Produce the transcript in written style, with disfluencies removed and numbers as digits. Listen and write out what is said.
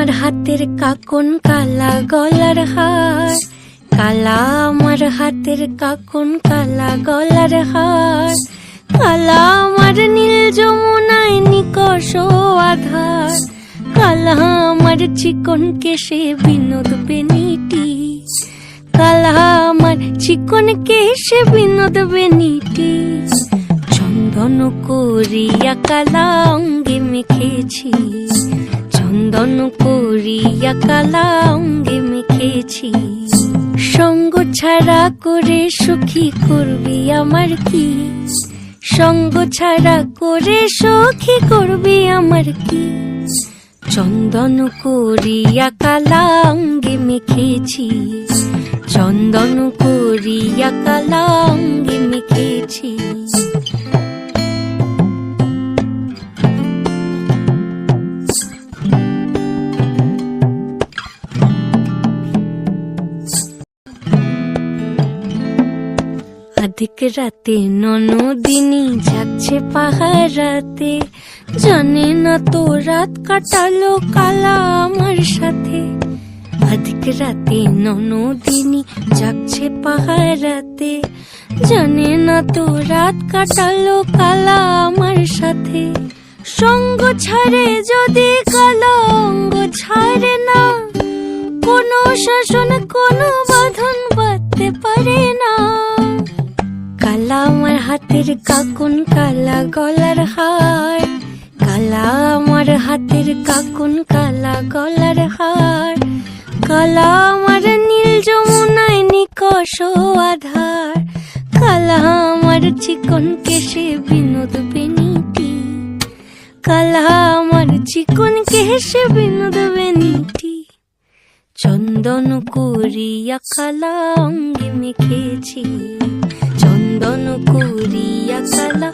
আমার হাতের কাকন কালা গলার হার, কালা আমার হাতের কাকন কালা গলার হার, কালা আমার নীল যমুনায় নিকষ আধার, কালা আমার চিকন কেশে বিনোদ বেনিটি, কালা আমার চিকন কেশে বিনোদ বেনিটি, চন্দন করিয়া কালা অঙ্গে মেখেছি, চন্দন করিয়া কালা অঙ্গে মেখেছি। সঙ্গ ছাড়া করে সুখী করবি আমার কি, সঙ্গ ছাড়া করে সখী করবি আমার কি, চন্দন করিয়া কালা অঙ্গে মেখেছি, চন্দন করিয়া কালা অঙ্গে মেখেছি। আধিক রাতে ননদিনী যাচ্ছে পাহারাতে, জানে না তো রাত কাটালো কালা আমার সাথে। আধিক রাতে ননদিনী যাচ্ছে পাহারাতে, জানে না তো রাত কাটালো কালা আমার সাথে। সঙ্গ ছাড়ে যদি কালা অঙ্গ ছাড়ে না, কোনো শাসন কোনো বাঁধন বাঁধতে পারে না। কালা আমার হাতের কাকন কালা গলার হার, কালা আমার হাতের কাকন কালা গলার হার, কালা আমার নীল যমুনায় নিকষ আধার, কালা আমার চিকন কেশে বিনোদ বেনিটি, কালা আমার চিকন কেশে বিনোদ বেনিটি, চন্দন করিয়া কালা অঙ্গে মেখেছি, চন্দন করিয়া কালা